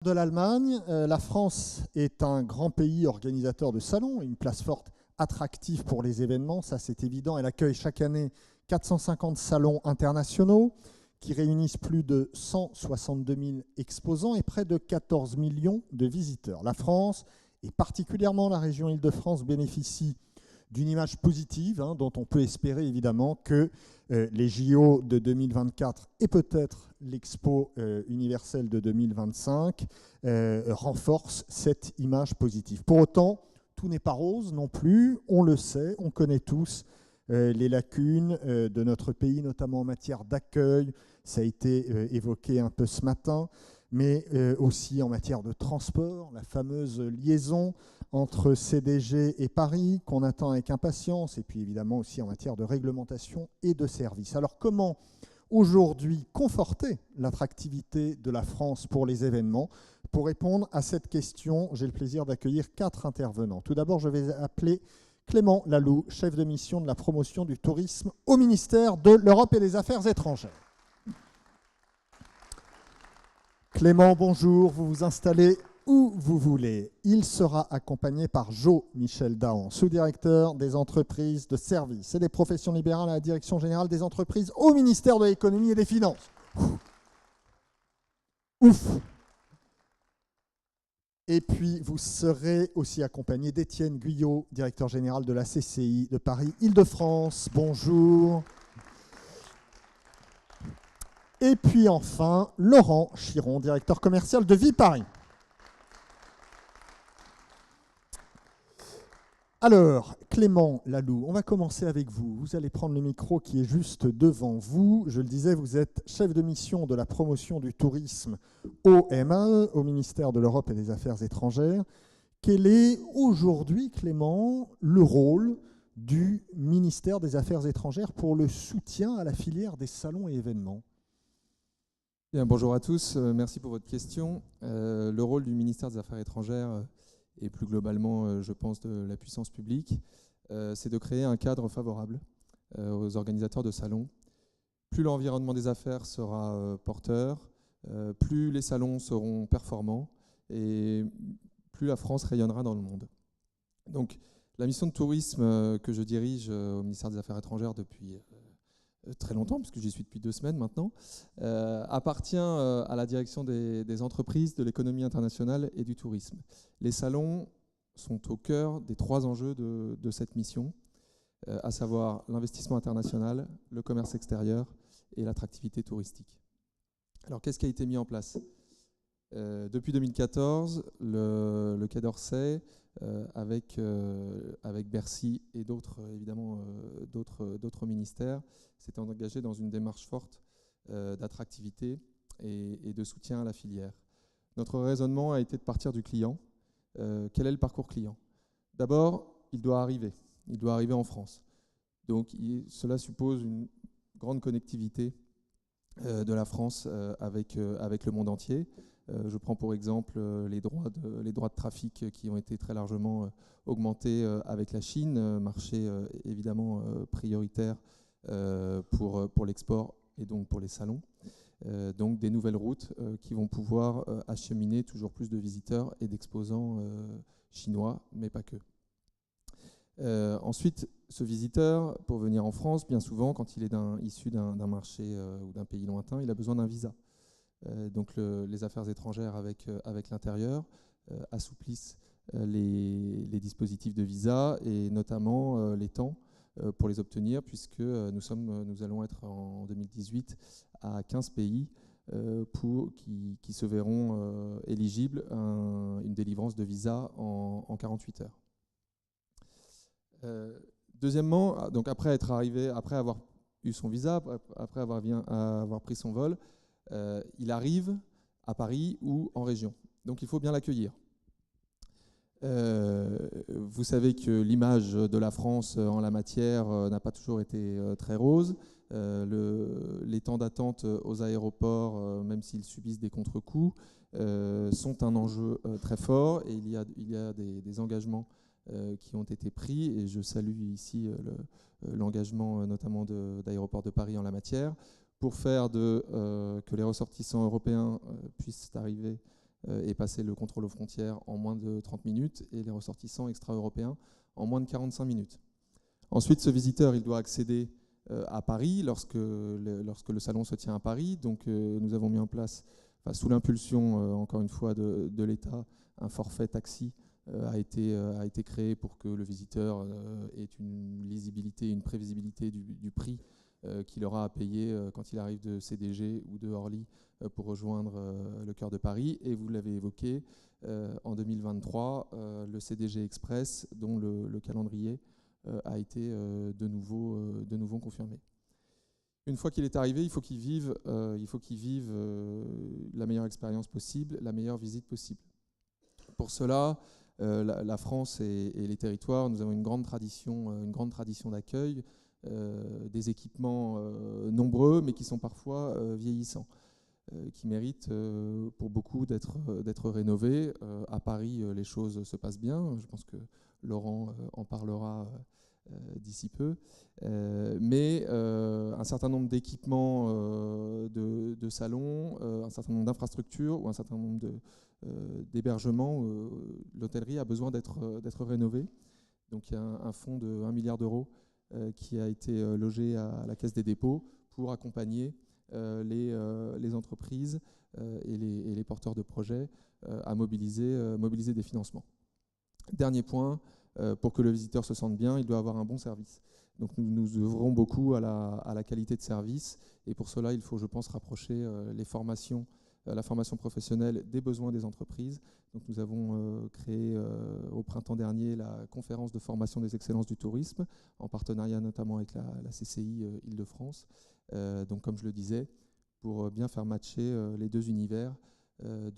De l'Allemagne, la France est un grand pays organisateur de salons, une place forte attractive pour les événements, ça c'est évident. Elle accueille chaque année 450 salons internationaux qui réunissent plus de 162 000 exposants et près de 14 millions de visiteurs. La France, et particulièrement la région Île-de-France, bénéficie d'une image positive, dont on peut espérer évidemment que les JO de 2024 et peut-être l'Expo universelle de 2025 renforcent cette image positive. Pour autant, tout n'est pas rose non plus, on le sait, on connaît tous les lacunes de notre pays, notamment en matière d'accueil, ça a été évoqué un peu ce matin, mais aussi en matière de transport, la fameuse liaison entre CDG et Paris, qu'on attend avec impatience, et puis évidemment aussi en matière de réglementation et de services. Alors comment aujourd'hui conforter l'attractivité de la France pour les événements? Pour répondre à cette question, j'ai le plaisir d'accueillir 4 intervenants. Tout d'abord, je vais appeler Clément Laloux, chef de mission de la promotion du tourisme au ministère de l'Europe et des Affaires étrangères. Clément, bonjour, vous vous installez où vous voulez. Il sera accompagné par Jo-Michel Dahan, sous-directeur des entreprises de services et des professions libérales à la Direction générale des entreprises au ministère de l'économie et des finances. Ouf. Et puis, vous serez aussi accompagné d'Étienne Guyot, directeur général de la CCI de Paris-Île-de-France. Bonjour. Et puis enfin, Laurent Chiron, directeur commercial de Viparis. Alors, Clément Laloux, on va commencer avec vous. Vous allez prendre le micro qui est juste devant vous. Je le disais, vous êtes chef de mission de la promotion du tourisme au MAE, au ministère de l'Europe et des Affaires étrangères. Quel est aujourd'hui, Clément, le rôle du ministère des Affaires étrangères pour le soutien à la filière des salons et événements ? Bien, bonjour à tous, merci pour votre question. Le rôle du ministère des Affaires étrangères et plus globalement, je pense, de la puissance publique, c'est de créer un cadre favorable aux organisateurs de salons. Plus l'environnement des affaires sera porteur, plus les salons seront performants et plus la France rayonnera dans le monde. Donc, la mission de tourisme que je dirige au ministère des Affaires étrangères depuis très longtemps, puisque j'y suis depuis 2 semaines maintenant, appartient à la direction des entreprises, de l'économie internationale et du tourisme. Les salons sont au cœur des 3 enjeux de cette mission, à savoir l'investissement international, le commerce extérieur et l'attractivité touristique. Alors, qu'est-ce qui a été mis en place ? Depuis 2014, le Quai d'Orsay, avec Bercy et d'autres, évidemment, d'autres ministères, s'est engagé dans une démarche forte d'attractivité et de soutien à la filière. Notre raisonnement a été de partir du client. Quel est le parcours client ? D'abord, il doit arriver en France. Donc, cela suppose une grande connectivité de la France avec le monde entier. Je prends pour exemple les droits de trafic qui ont été très largement augmentés avec la Chine, marché évidemment prioritaire pour l'export et donc pour les salons. Donc des nouvelles routes qui vont pouvoir acheminer toujours plus de visiteurs et d'exposants chinois, mais pas que. Ensuite, ce visiteur, pour venir en France, bien souvent, quand il est issu d'un marché ou d'un pays lointain, il a besoin d'un visa. Donc les affaires étrangères avec l'intérieur assouplissent les dispositifs de visa et notamment les temps pour les obtenir, puisque nous allons être en 2018 à 15 pays qui se verront éligibles à une délivrance de visa en 48 heures. Deuxièmement, donc après avoir eu son visa, après avoir pris son vol, il arrive à Paris ou en région. Donc il faut bien l'accueillir. Vous savez que l'image de la France en la matière n'a pas toujours été très rose. Les temps d'attente aux aéroports, même s'ils subissent des contre-coups, sont un enjeu très fort et il y a des engagements qui ont été pris et je salue ici l'engagement notamment d'Aéroports de Paris en la matière pour faire que les ressortissants européens puissent arriver et passer le contrôle aux frontières en moins de 30 minutes et les ressortissants extra-européens en moins de 45 minutes. Ensuite, ce visiteur, il doit accéder à Paris lorsque le salon se tient à Paris. Donc nous avons mis en place, sous l'impulsion encore une fois de l'État, un forfait taxi a été créé pour que le visiteur ait une lisibilité, une prévisibilité du prix qu'il aura à payer quand il arrive de CDG ou de Orly pour rejoindre le cœur de Paris. Et vous l'avez évoqué, en 2023, le CDG Express, dont le calendrier a été de nouveau confirmé. Une fois qu'il est arrivé, il faut qu'il vive la meilleure expérience possible, la meilleure visite possible. Pour cela, la France et les territoires, nous avons une grande tradition d'accueil, des équipements nombreux, mais qui sont parfois vieillissants, qui méritent pour beaucoup d'être rénovés. À Paris, les choses se passent bien. Je pense que Laurent en parlera d'ici peu. Mais un certain nombre d'équipements de salons, un certain nombre d'infrastructures ou un certain nombre d'hébergements, l'hôtellerie a besoin d'être rénovée. Donc il y a un fonds de 1 milliard d'euros qui a été logé à la Caisse des dépôts pour accompagner les entreprises et les porteurs de projets à mobiliser des financements. Dernier point, pour que le visiteur se sente bien, il doit avoir un bon service. Donc nous œuvrons beaucoup à la qualité de service, et pour cela, il faut, je pense, rapprocher la formation professionnelle des besoins des entreprises. Donc nous avons créé au printemps dernier la conférence de formation des excellences du tourisme, en partenariat notamment avec la CCI Île-de-France. Donc comme je le disais, pour bien faire matcher les deux univers, de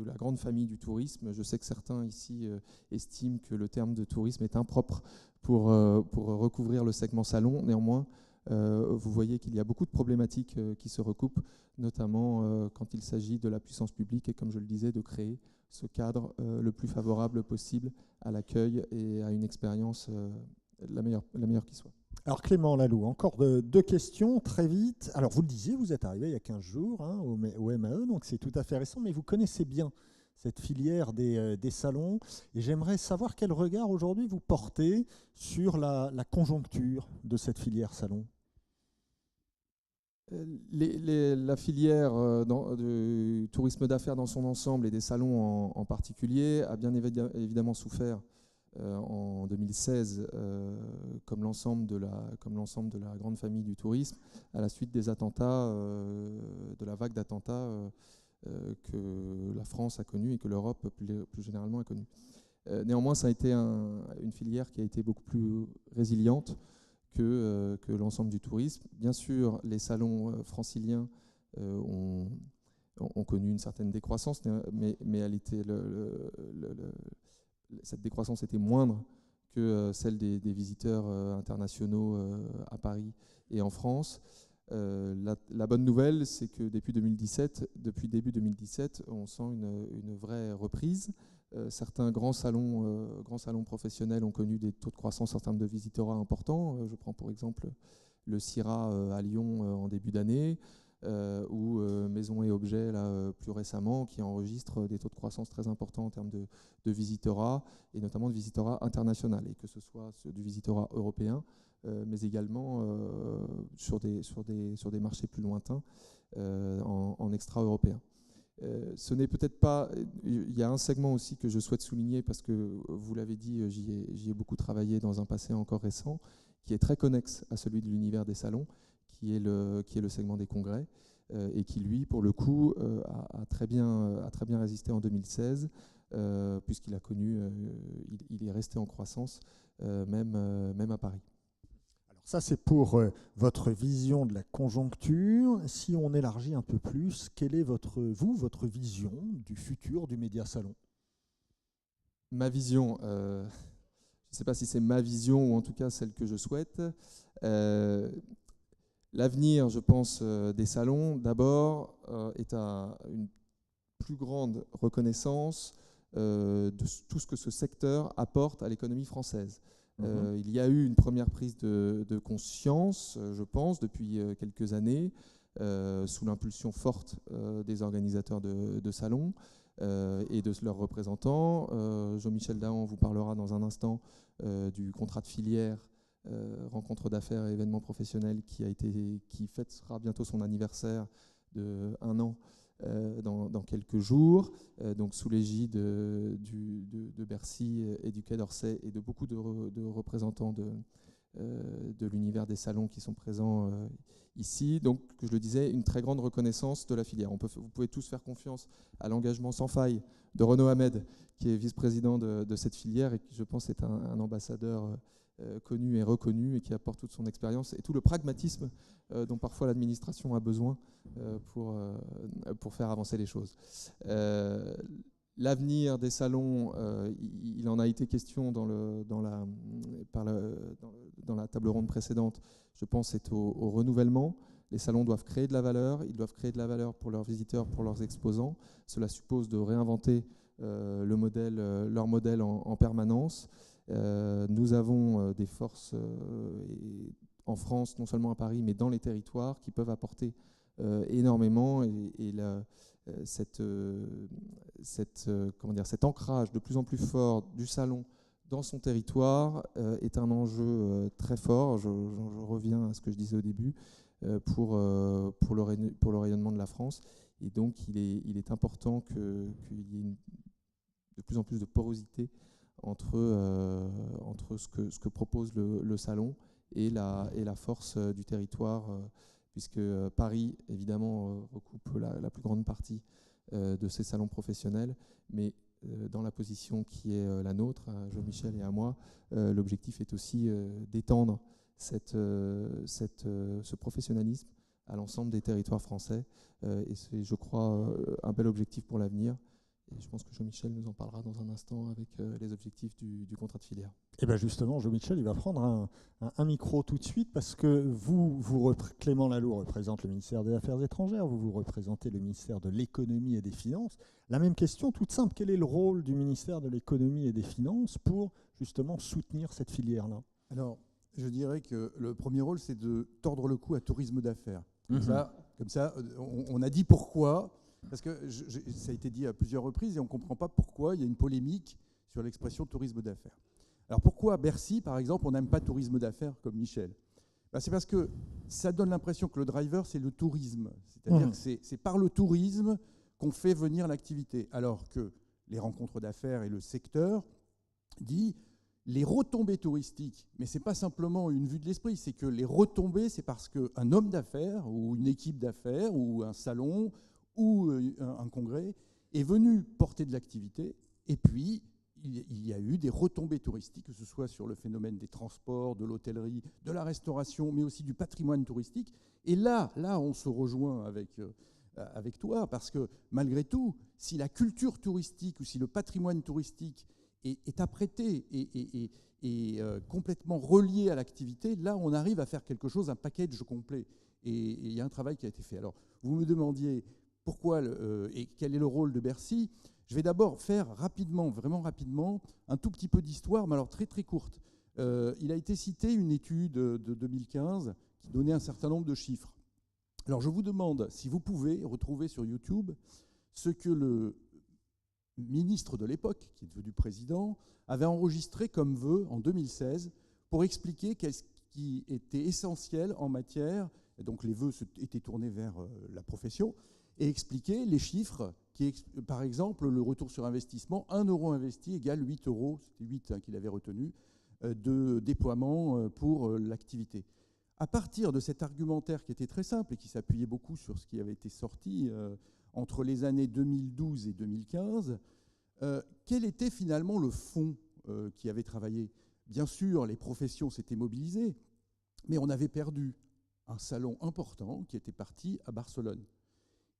la grande famille du tourisme. Je sais que certains ici estiment que le terme de tourisme est impropre pour recouvrir le segment salon. Néanmoins, vous voyez qu'il y a beaucoup de problématiques qui se recoupent, notamment quand il s'agit de la puissance publique et, comme je le disais, de créer ce cadre le plus favorable possible à l'accueil et à une expérience la meilleure qui soit. Alors Clément Laloux, encore deux questions très vite. Alors vous le disiez, vous êtes arrivé il y a 15 jours au MAE, donc c'est tout à fait récent, mais vous connaissez bien cette filière des salons, et j'aimerais savoir quel regard aujourd'hui vous portez sur la conjoncture de cette filière salon. La filière du tourisme d'affaires dans son ensemble et des salons en particulier a bien évidemment souffert en 2016, comme l'ensemble de la grande famille du tourisme, à la suite des attentats, de la vague d'attentats que la France a connue et que l'Europe plus généralement a connue. Néanmoins, ça a été une filière qui a été beaucoup plus résiliente que l'ensemble du tourisme. Bien sûr, les salons franciliens ont connu une certaine décroissance, mais elle était cette décroissance était moindre que celle des visiteurs internationaux à Paris et en France. La bonne nouvelle, c'est que depuis début 2017, on sent une vraie reprise. Certains grands salons professionnels ont connu des taux de croissance en termes de visitorat importants. Je prends pour exemple le CIRA à Lyon en début d'année, ou Maisons et Objets plus récemment, qui enregistrent des taux de croissance très importants en termes de visitorat, et notamment de visitorat international, et que ce soit du visitorat européen, mais également sur des marchés plus lointains en extra-européen. Ce n'est peut-être pas... Il y a un segment aussi que je souhaite souligner, parce que vous l'avez dit, j'y ai beaucoup travaillé dans un passé encore récent, qui est très connexe à celui de l'univers des salons, qui est le segment des congrès, et qui, lui, pour le coup, a très bien résisté en 2016, puisqu'il a connu, il est resté en croissance, même à Paris. Alors ça, c'est pour votre vision de la conjoncture. Si on élargit un peu plus, quelle est votre vision du futur du Média Salon ? Ma vision, je ne sais pas si c'est ma vision ou en tout cas celle que je souhaite. L'avenir, je pense, des salons, d'abord, est à une plus grande reconnaissance de tout ce que ce secteur apporte à l'économie française. Il y a eu une première prise de conscience, je pense, depuis quelques années, sous l'impulsion forte des organisateurs de salons et de leurs représentants. Jean-Michel Dahan vous parlera dans un instant du contrat de filière rencontre d'affaires et événements professionnels qui fêtera bientôt son anniversaire de 1 an dans quelques jours, donc sous l'égide de Bercy et du Quai d'Orsay et de beaucoup de représentants de l'univers des salons qui sont présents ici. Donc, je le disais, une très grande reconnaissance de la filière. Vous pouvez tous faire confiance à l'engagement sans faille de Renaud Hamed, qui est vice-président de cette filière et qui, je pense, est un ambassadeur connu et reconnu et qui apporte toute son expérience et tout le pragmatisme dont parfois l'administration a besoin pour faire avancer les choses. L'avenir des salons, il en a été question dans la table ronde précédente, je pense, est au renouvellement. Les salons doivent créer de la valeur, ils doivent créer de la valeur pour leurs visiteurs, pour leurs exposants. Cela suppose de réinventer leur modèle en permanence. Nous avons des forces en France, non seulement à Paris, mais dans les territoires, qui peuvent apporter énormément et cet ancrage de plus en plus fort du salon dans son territoire est un enjeu très fort. Je reviens à ce que je disais au début pour le rayonnement de la France. Et donc, il est important qu'il y ait de plus en plus de porosité entre ce que propose le salon et la force du territoire, puisque Paris, évidemment, recoupe la plus grande partie de ces salons professionnels, mais dans la position qui est la nôtre, à Jean-Michel et à moi, l'objectif est aussi d'étendre ce professionnalisme à l'ensemble des territoires français, et c'est, je crois, un bel objectif pour l'avenir. Et je pense que Jean-Michel nous en parlera dans un instant avec les objectifs du contrat de filière. Et bien justement, Jean-Michel, il va prendre un micro tout de suite parce que Clément Laloux représente le ministère des Affaires étrangères, vous représentez le ministère de l'Économie et des Finances. La même question toute simple, quel est le rôle du ministère de l'Économie et des Finances pour justement soutenir cette filière-là? Alors, je dirais que le premier rôle, c'est de tordre le cou à tourisme d'affaires. Comme ça, on a dit pourquoi. Parce que ça a été dit à plusieurs reprises et on ne comprend pas pourquoi il y a une polémique sur l'expression tourisme d'affaires. Alors pourquoi à Bercy, par exemple, on n'aime pas tourisme d'affaires comme Michel? C'est parce que ça donne l'impression que le driver, c'est le tourisme. C'est-à-dire que c'est par le tourisme qu'on fait venir l'activité. Alors que les rencontres d'affaires et le secteur dit les retombées touristiques, mais ce n'est pas simplement une vue de l'esprit, c'est que les retombées, c'est parce qu'un homme d'affaires ou une équipe d'affaires ou un salon ou un congrès est venu porter de l'activité, et puis il y a eu des retombées touristiques, que ce soit sur le phénomène des transports, de l'hôtellerie, de la restauration, mais aussi du patrimoine touristique. Et là on se rejoint avec toi, parce que malgré tout, si la culture touristique ou si le patrimoine touristique est apprêté et complètement relié à l'activité, là on arrive à faire quelque chose, un package complet. Et il y a un travail qui a été fait. Alors, vous me demandiez pourquoi et quel est le rôle de Bercy. Je vais d'abord faire rapidement, vraiment rapidement, un tout petit peu d'histoire, mais alors très très courte. Il a été cité une étude de 2015 qui donnait un certain nombre de chiffres. Alors je vous demande si vous pouvez retrouver sur YouTube ce que le ministre de l'époque, qui est devenu président, avait enregistré comme vœu en 2016 pour expliquer qu'est-ce qui était essentiel en matière, et donc les vœux étaient tournés vers la profession, et expliquer les chiffres, par exemple, le retour sur investissement, 1 euro investi égale 8 euros, c'était 8 qu'il avait retenu, de déploiement pour l'activité. À partir de cet argumentaire qui était très simple et qui s'appuyait beaucoup sur ce qui avait été sorti entre les années 2012 et 2015, quel était finalement le fond qui avait travaillé? Bien sûr, les professions s'étaient mobilisées, mais on avait perdu un salon important qui était parti à Barcelone.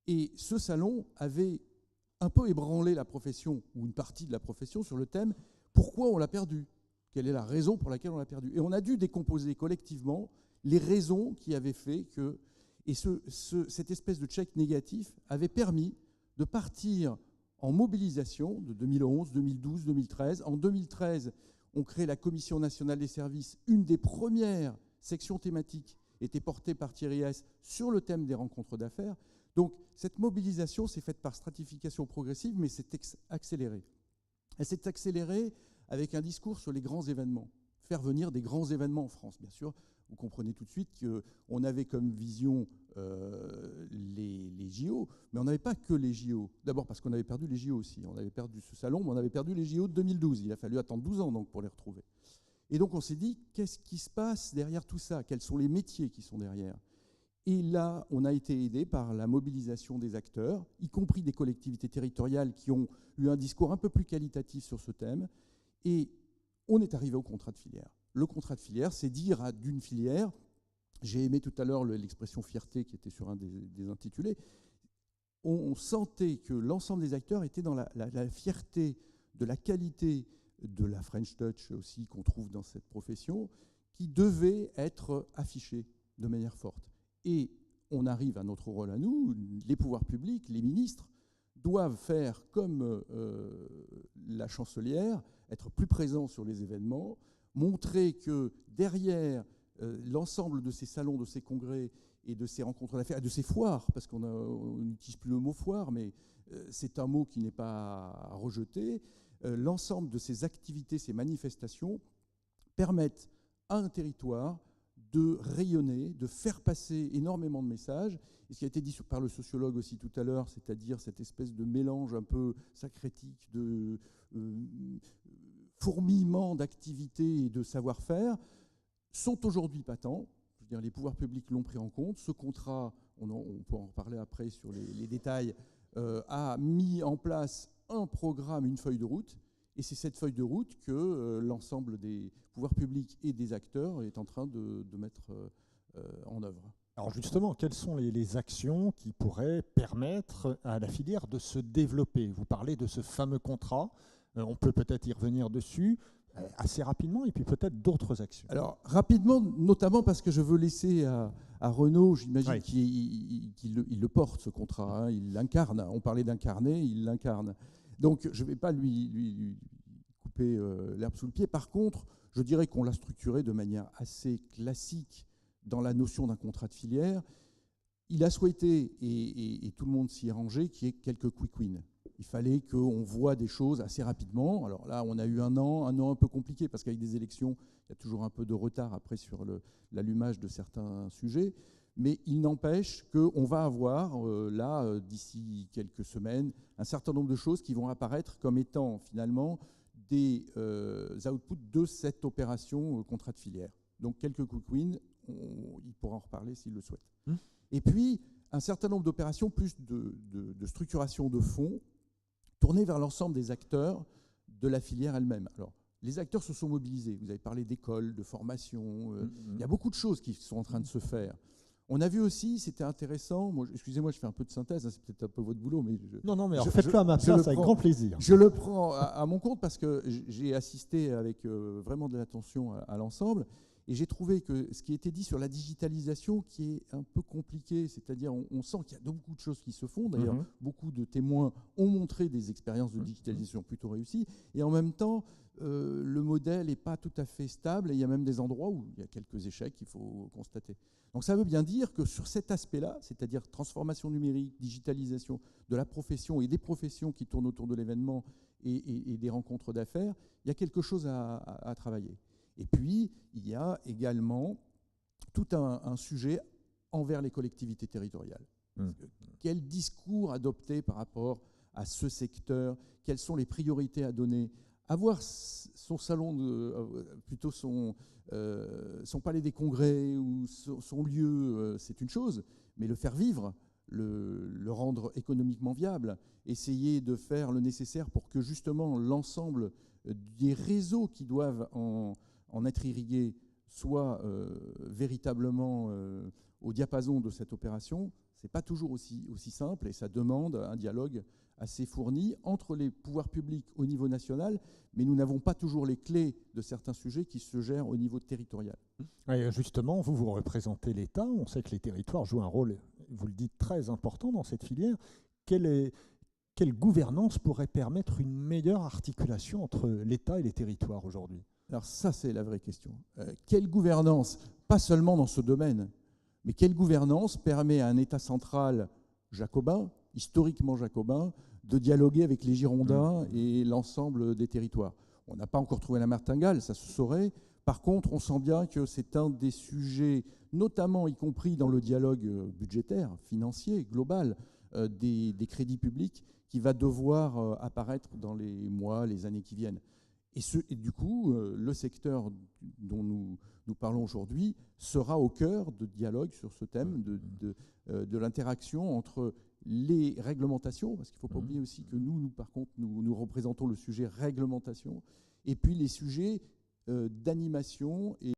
Et ce salon avait un peu ébranlé la profession, ou une partie de la profession, sur le thème « Pourquoi on l'a perdu ? Quelle est la raison pour laquelle on l'a perdu ?» Et on a dû décomposer collectivement les raisons qui avaient fait que... Et cette espèce de check négatif avait permis de partir en mobilisation de 2011, 2012, 2013. En 2013, on crée la Commission nationale des services, une des premières sections thématiques était porté par Thierry Hess sur le thème des rencontres d'affaires. Donc cette mobilisation s'est faite par stratification progressive, mais s'est accélérée. Elle s'est accélérée avec un discours sur les grands événements. Faire venir des grands événements en France, bien sûr. Vous comprenez tout de suite qu'on avait comme vision les JO, mais on n'avait pas que les JO. D'abord parce qu'on avait perdu les JO aussi. On avait perdu ce salon, mais on avait perdu les JO de 2012. Il a fallu attendre 12 ans donc, pour les retrouver. Et donc on s'est dit, qu'est-ce qui se passe derrière tout ça? Quels sont les métiers qui sont derrière? Et là, on a été aidé par la mobilisation des acteurs, y compris des collectivités territoriales qui ont eu un discours un peu plus qualitatif sur ce thème. Et on est arrivé au contrat de filière. Le contrat de filière, c'est dire d'une filière, j'ai aimé tout à l'heure l'expression fierté qui était sur un des intitulés, on sentait que l'ensemble des acteurs étaient dans la fierté de la qualité de la French Touch aussi qu'on trouve dans cette profession, qui devait être affichée de manière forte. Et on arrive à notre rôle à nous, les pouvoirs publics, les ministres, doivent faire comme la chancelière, être plus présents sur les événements, montrer que derrière l'ensemble de ces salons, de ces congrès et de ces rencontres d'affaires, et de ces foires, parce qu'on n'utilise plus le mot foire, mais c'est un mot qui n'est pas à rejeter, l'ensemble de ces activités, ces manifestations permettent à un territoire de rayonner, de faire passer énormément de messages. Et ce qui a été dit par le sociologue aussi tout à l'heure, c'est-à-dire cette espèce de mélange un peu sacrétique de fourmillement d'activités et de savoir-faire, sont aujourd'hui patents. Je veux dire, les pouvoirs publics l'ont pris en compte. Ce contrat, on peut en reparler après sur les détails, a mis en place un programme, une feuille de route. Et c'est cette feuille de route que l'ensemble des pouvoirs publics et des acteurs est en train de mettre en œuvre. Alors justement, quelles sont les actions qui pourraient permettre à la filière de se développer? Vous parlez de ce fameux contrat, on peut peut-être y revenir dessus assez rapidement, et puis peut-être d'autres actions. Alors rapidement, notamment parce que je veux laisser à Renaud, j'imagine qu'il le porte ce contrat, hein, il l'incarne. On parlait d'incarner, il l'incarne. Donc je ne vais pas lui couper l'herbe sous le pied. Par contre, je dirais qu'on l'a structuré de manière assez classique dans la notion d'un contrat de filière. Il a souhaité, et tout le monde s'y est rangé, qu'il y ait quelques quick wins. Il fallait qu'on voit des choses assez rapidement. Alors là, on a eu un an un peu compliqué, parce qu'avec des élections, il y a toujours un peu de retard après sur l'allumage de certains sujets. Mais il n'empêche qu'on va avoir, d'ici quelques semaines, un certain nombre de choses qui vont apparaître comme étant finalement des outputs de cette opération contrat de filière. Donc quelques quick wins, il pourra en reparler s'il le souhaite. Et puis, un certain nombre d'opérations plus de structuration de fonds tournées vers l'ensemble des acteurs de la filière elle-même. Alors, les acteurs se sont mobilisés. Vous avez parlé d'écoles, de formation. Il y a beaucoup de choses qui sont en train de se faire. On a vu aussi, c'était intéressant, excusez-moi, je fais un peu de synthèse, hein, c'est peut-être un peu votre boulot, mais... Non, mais faites-le à ma place avec grand plaisir. Je le prends à mon compte parce que j'ai assisté avec vraiment de l'attention à l'ensemble, et j'ai trouvé que ce qui était dit sur la digitalisation, qui est un peu compliqué, c'est-à-dire on sent qu'il y a beaucoup de choses qui se font, d'ailleurs beaucoup de témoins ont montré des expériences de digitalisation plutôt réussies, et en même temps, le modèle n'est pas tout à fait stable, et il y a même des endroits où il y a quelques échecs qu'il faut constater. Donc ça veut bien dire que sur cet aspect-là, c'est-à-dire transformation numérique, digitalisation de la profession et des professions qui tournent autour de l'événement et des rencontres d'affaires, il y a quelque chose à travailler. Et puis, il y a également tout un sujet envers les collectivités territoriales. Quel discours adopter par rapport à ce secteur? Quelles sont les priorités à donner? Avoir son salon, plutôt son palais des congrès ou son lieu, c'est une chose, mais le faire vivre, le rendre économiquement viable, essayer de faire le nécessaire pour que justement l'ensemble des réseaux qui doivent en être irrigués soient véritablement au diapason de cette opération, ce n'est pas toujours aussi simple, et ça demande un dialogue assez fourni entre les pouvoirs publics au niveau national, mais nous n'avons pas toujours les clés de certains sujets qui se gèrent au niveau territorial. Et justement, vous représentez l'État, on sait que les territoires jouent un rôle, vous le dites, très important dans cette filière. Quelle gouvernance pourrait permettre une meilleure articulation entre l'État et les territoires aujourd'hui? Alors ça, c'est la vraie question. Quelle gouvernance? Pas seulement dans ce domaine. Mais quelle gouvernance permet à un État central jacobin, historiquement jacobin, de dialoguer avec les Girondins et l'ensemble des territoires? On n'a pas encore trouvé la martingale, ça se saurait. Par contre, on sent bien que c'est un des sujets, notamment y compris dans le dialogue budgétaire, financier, global, des crédits publics, qui va devoir apparaître dans les mois, les années qui viennent. Et du coup, le secteur dont nous parlons aujourd'hui sera au cœur de dialogue sur ce thème de l'interaction entre les réglementations, parce qu'il ne faut pas oublier aussi que par contre, nous représentons le sujet réglementation, et puis les sujets d'animation et